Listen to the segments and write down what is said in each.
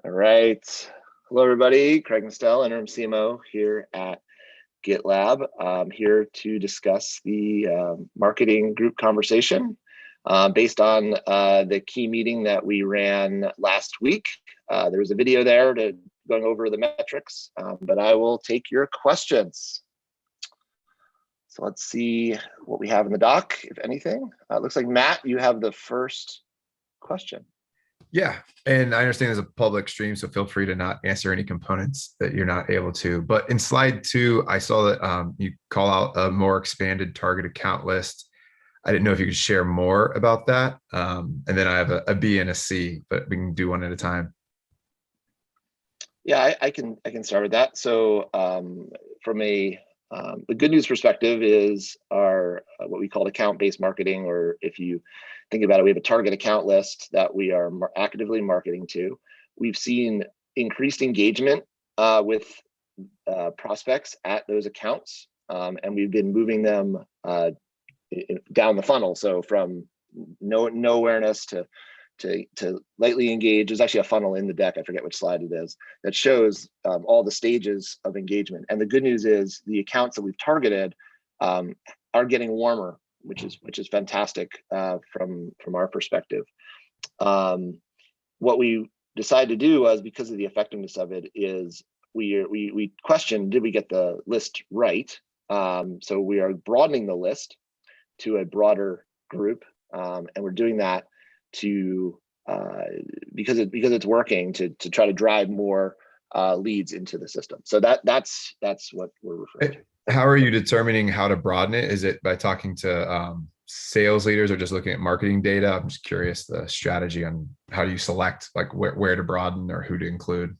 All right. Hello, everybody. Craig Mostel, interim CMO here at GitLab. I'm here to discuss the marketing group conversation based on the key meeting that we ran last week. There was a video there going over the metrics, but I will take your questions. So let's see what we have in the doc, if anything. It looks like, Matt, you have the first question. Yeah, and I understand it's a public stream, so feel free to not answer any components that you're not able to. But in slide 2, I saw that you call out a more expanded target account list. I didn't know if you could share more about that. And then I have a B and a C, but we can do one at a time. Yeah, I can start with that. So from the good news perspective is our what we call account-based marketing, or if you think about it, we have a target account list that we are actively marketing to. We've seen increased engagement with prospects at those accounts, and we've been moving them down the funnel. So from no awareness to lightly engage. There's actually a funnel in the deck, I forget which slide it is, that shows all the stages of engagement. And the good news is the accounts that we've targeted are getting warmer, which is fantastic from our perspective. What we decided to do was, because of the effectiveness of it, is we questioned, did we get the list right? So we are broadening the list to a broader group, and we're doing that to because it's working to try to drive more leads into the system. So that's what we're referring to. How are you determining how to broaden it? Is it by talking to sales leaders or just looking at marketing data? I'm just curious the strategy on how do you select like where to broaden or who to include.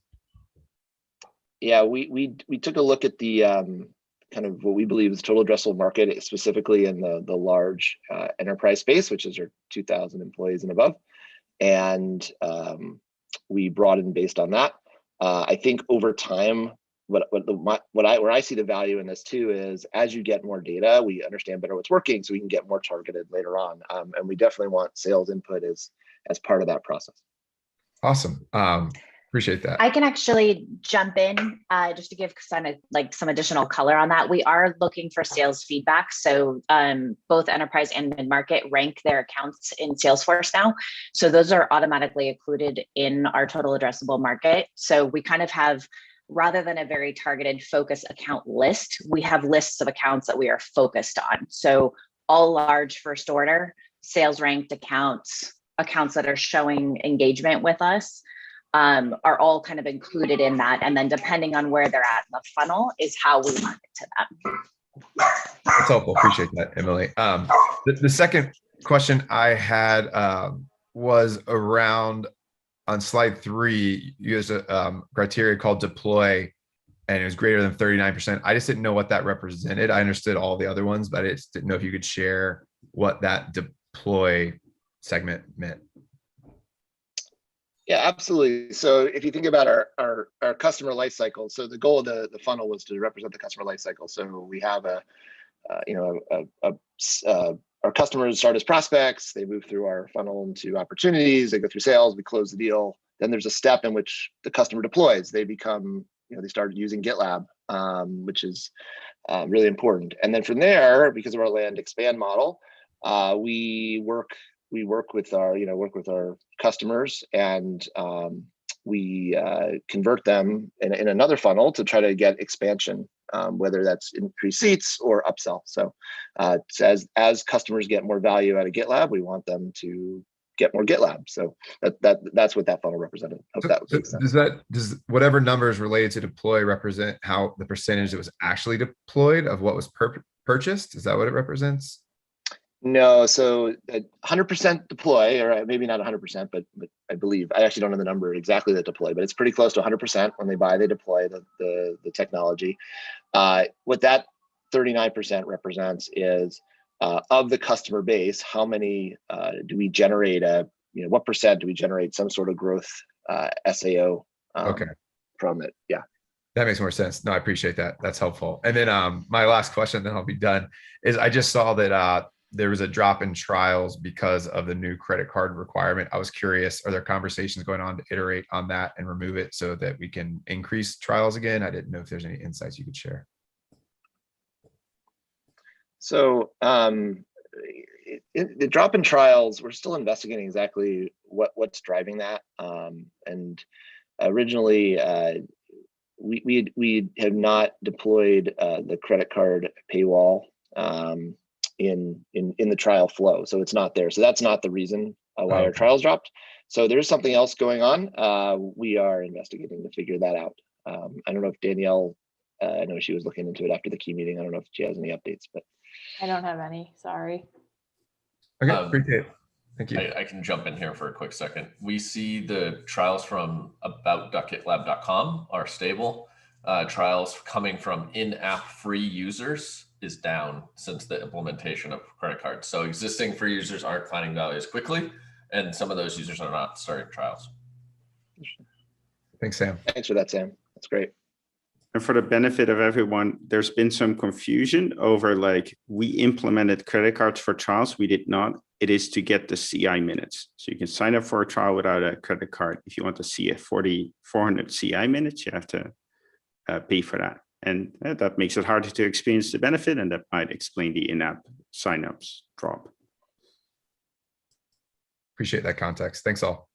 Yeah, we took a look at the kind of what we believe is total addressable market, specifically in the large enterprise space, which is our 2,000 employees and above. And we broadened based on that. I think over time, where I see the value in this too is, as you get more data, we understand better what's working, so we can get more targeted later on. And we definitely want sales input as part of that process. Awesome. Appreciate that. I can actually jump in just to give some additional color on that. We are looking for sales feedback. So both enterprise and mid-market rank their accounts in Salesforce now. So those are automatically included in our total addressable market. So we kind of have, rather than a very targeted focus account list, we have lists of accounts that we are focused on. So all large first order, sales ranked accounts that are showing engagement with us, are all kind of included in that. And then depending on where they're at in the funnel is how we market to them. That's helpful. Appreciate that, Emily. The second question I had was around, on slide 3, you used a criteria called deploy, and it was greater than 39%. I just didn't know what that represented. I understood all the other ones, but I just didn't know if you could share what that deploy segment meant. Yeah, absolutely. So if you think about our customer life cycle, so the goal of the funnel was to represent the customer life cycle. So we have our customers start as prospects, they move through our funnel into opportunities, they go through sales, we close the deal. Then there's a step in which the customer deploys. They become, they start using GitLab, which is really important. And then from there, because of our land expand model, we work with our customers, and we convert them in another funnel to try to get expansion, whether that's increased seats or upsell. So as customers get more value out of GitLab, we want them to get more GitLab. So that's what that funnel represented. Does whatever numbers related to deploy represent how the percentage that was actually deployed of what was purchased? Is that what it represents? No, so 100% deploy, or maybe not 100%, but I believe, I actually don't know the number exactly that deploy, but it's pretty close to 100%. When they buy, they deploy the technology. What that 39% represents is of the customer base, how many do we generate, what percent do we generate some sort of growth SAO from it? Yeah. That makes more sense. No, I appreciate that. That's helpful. And then my last question, then I'll be done, is I just saw that there was a drop in trials because of the new credit card requirement. I was curious, are there conversations going on to iterate on that and remove it so that we can increase trials again? I didn't know if there's any insights you could share. So the drop in trials, we're still investigating exactly what's driving that. And originally, we have not deployed the credit card paywall in the trial flow, so it's not there. So that's not the reason why our trials dropped. So there's something else going on. We are investigating to figure that out. I don't know if Danielle, I know she was looking into it after the key meeting. I don't know if she has any updates, but I don't have any, sorry. Okay, appreciate it. Thank you. I can jump in here for a quick second. We see the trials from about.gitlab.com are stable. Trials coming from in-app free users is down since the implementation of credit cards. So existing free users aren't finding value as quickly, and some of those users are not starting trials. Thanks, Sam. Thanks for that, Sam. That's great. And for the benefit of everyone, there's been some confusion over like we implemented credit cards for trials. We did not. It is to get the CI minutes. So you can sign up for a trial without a credit card. If you want to see a 400 CI minutes, you have to pay for that. And that makes it harder to experience the benefit, and that might explain the in-app signups drop. Appreciate that context. Thanks all.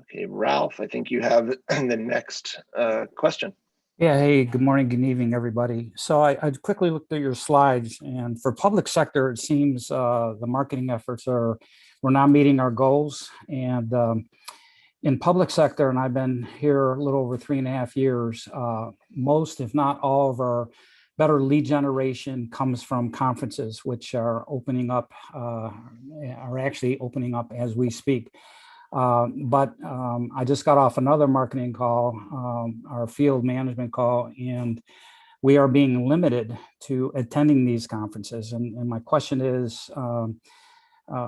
Okay, Ralph, I think you have the next question. Yeah, hey, good morning, good evening, everybody. So I quickly looked at your slides, and for public sector, it seems the marketing efforts we're not meeting our goals. And in public sector, and I've been here a little over 3.5 years, most, if not all of our better lead generation comes from conferences, which are opening up, are actually opening up as we speak. But I just got off another marketing call, our field management call, and we are being limited to attending these conferences. And my question is,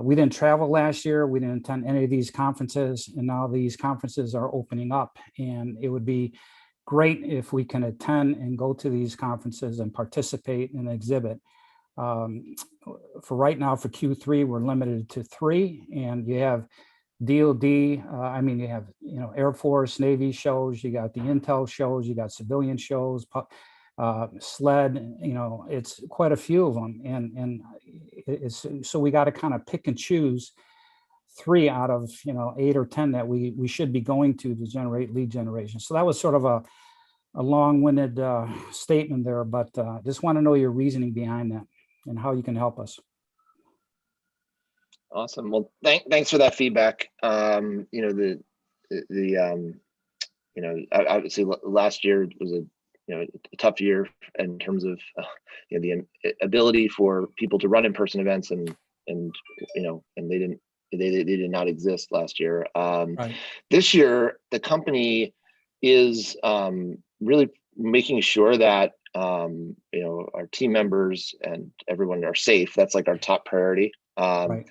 we didn't travel last year, we didn't attend any of these conferences, and now these conferences are opening up. And it would be great if we can attend and go to these conferences and participate and exhibit. For right now, for Q3, we're limited to 3, and you have DOD, I mean, you have, Air Force, Navy shows, you got the Intel shows, you got civilian shows, SLED, it's quite a few of them. And it's, so we got to kind of pick and choose 3 out of, 8 or 10 that we should be going to generate lead generation. So that was sort of a long-winded statement there, but just want to know your reasoning behind that and how you can help us. Awesome. Well, thanks for that feedback. Obviously last year was a tough year in terms of the ability for people to run in-person events, and they did not exist last year. Right. This year, the company is really making sure that our team members and everyone are safe. That's like our top priority. Right.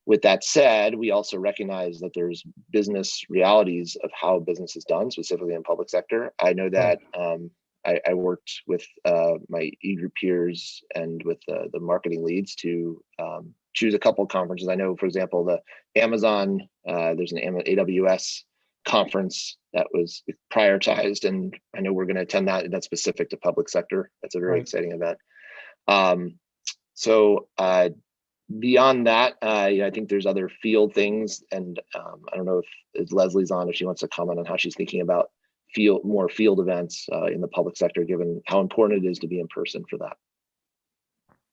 With that said, we also recognize that there's business realities of how business is done, specifically in public sector. I know that I worked with my eGroup peers and with the marketing leads to choose a couple of conferences. I know, for example, the Amazon, there's an AWS conference that was prioritized, and I know we're going to attend that, and that's specific to public sector. That's a very exciting event. Beyond that, I think there's other field things, and I don't know if Leslie's on, if she wants to comment on how she's thinking about more field events in the public sector, given how important it is to be in person for that.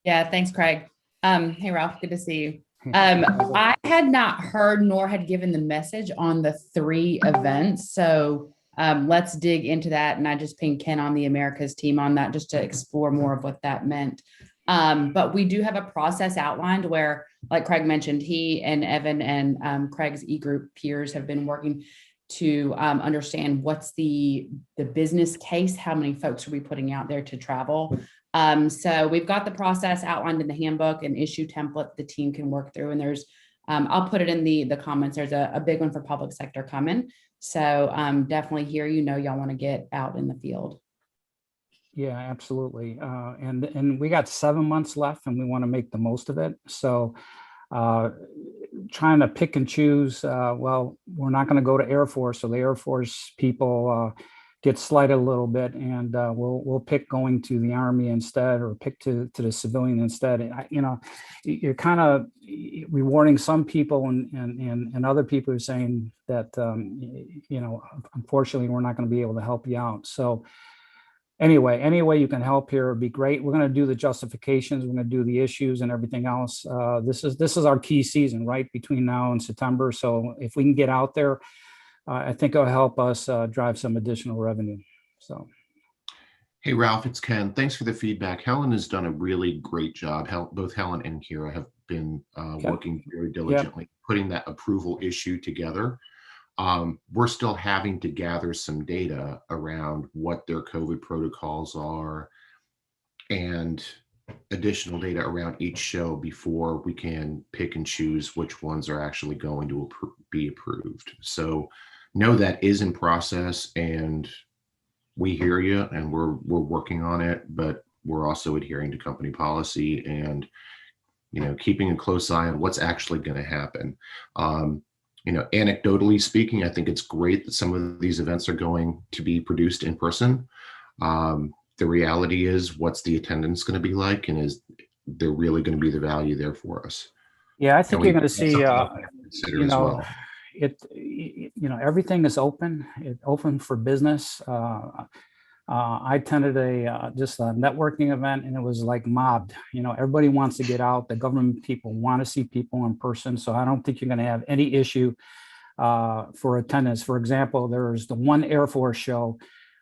Yeah, thanks, Craig. Hey, Ralph, good to see you. I had not heard nor had given the message on the 3 events. So let's dig into that. And I just pinged Ken on the Americas team on that just to explore more of what that meant. But we do have a process outlined where, like Craig mentioned, he and Evan and Craig's eGroup peers have been working to understand what's the business case, how many folks are we putting out there to travel. So we've got the process outlined in the handbook and issue template the team can work through. And there's, I'll put it in the comments. There's a big one for public sector coming. So definitely here, y'all want to get out in the field. Yeah, absolutely. And we got 7 months left and we want to make the most of it. So uh, trying to pick and choose, well, we're not going to go to Air Force. So the Air Force people get slighted a little bit, and we'll pick going to the Army instead, or pick to the civilian instead. You're kind of rewarding some people, and other people are saying that, unfortunately, we're not going to be able to help you out. So anyway, any way you can help here would be great. We're going to do the justifications. We're going to do the issues and everything else. This is our key season, right, between now and September. So if we can get out there, I think it'll help us drive some additional revenue. So. Hey, Ralph, it's Ken. Thanks for the feedback. Helen has done a really great job. Both Helen and Kira have been working very diligently, putting that approval issue together. We're still having to gather some data around what their COVID protocols are and additional data around each show before we can pick and choose which ones are actually going to be approved. So know that is in process, and we hear you, and we're working on it, but we're also adhering to company policy and, keeping a close eye on what's actually going to happen. Anecdotally speaking, I think it's great that some of these events are going to be produced in person. The reality is, what's the attendance going to be like, and is there really going to be the value there for us? Yeah, I think you're going to see, consider as well. Everything is open. It's open for business. I attended just a networking event, and it was like mobbed. Everybody wants to get out. The government people want to see people in person. So I don't think you're going to have any issue for attendance. For example, there's the one Air Force show,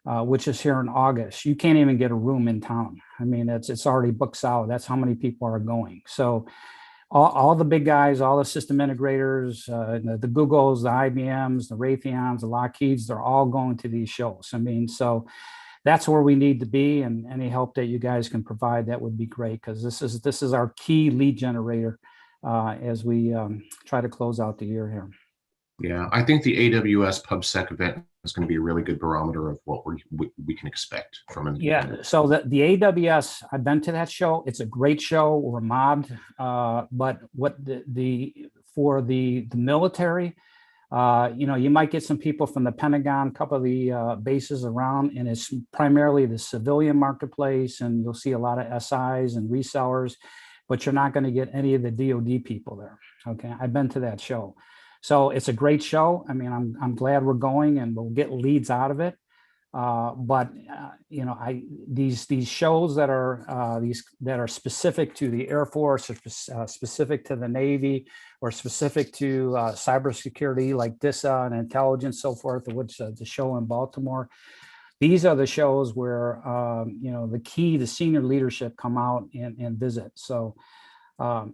which is here in August. You can't even get a room in town. I mean, it's already booked out. That's how many people are going. So all the big guys, all the system integrators, the Googles, the IBMs, the Raytheons, the Lockheeds, they're all going to these shows. I mean, so that's where we need to be, and any help that you guys can provide, that would be great, because this is our key lead generator as we try to close out the year here. Yeah, I think the AWS PubSec event is going to be a really good barometer of what we can expect from an Yeah, so the AWS, I've been to that show. It's a great show. We're mobbed, but what for the military, you might get some people from the Pentagon, a couple of the bases around, and it's primarily the civilian marketplace, and you'll see a lot of SIs and resellers, but you're not going to get any of the DoD people there. Okay, I've been to that show. So it's a great show. I mean, I'm glad we're going, and we'll get leads out of it. These shows that are specific to the Air Force, or specific to the Navy, or specific to cybersecurity, like DISA and intelligence, so forth, which the show in Baltimore. These are the shows where the senior leadership come out and visit. So. All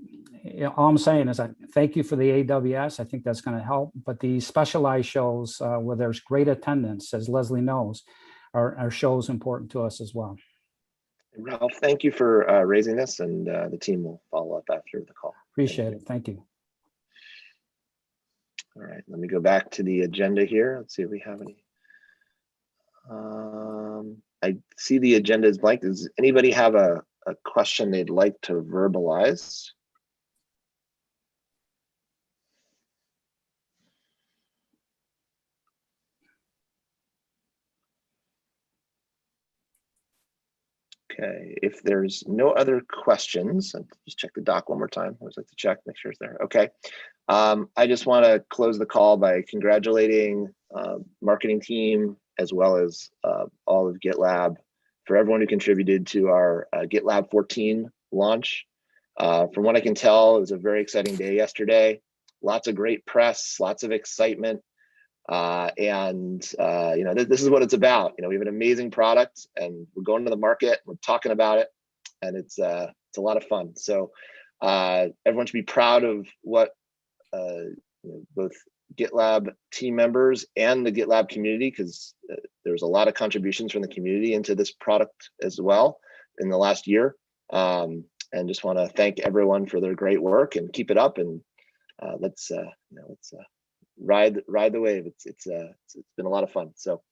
I'm saying is, I thank you for the AWS. I think that's going to help. But the specialized shows where there's great attendance, as Leslie knows, are shows important to us as well. Ralph, thank you for raising this, and the team will follow up after the call. Appreciate it. Thank you. All right, let me go back to the agenda here. Let's see if we have any. I see the agenda is blank. Does anybody have a question they'd like to verbalize? Okay, if there's no other questions, I'll just check the doc one more time. I always like to check, make sure it's there. Okay, I just want to close the call by congratulating marketing team, as well as all of GitLab, for everyone who contributed to our GitLab 14 launch. From what I can tell, it was a very exciting day yesterday. Lots of great press, lots of excitement. This is what it's about. We have an amazing product, and we're going to the market, we're talking about it, and it's a lot of fun. So everyone should be proud of what both GitLab team members and the GitLab community, because there's a lot of contributions from the community into this product as well in the last year. And just want to thank everyone for their great work, and keep it up, and let's ride the wave. It's been a lot of fun. So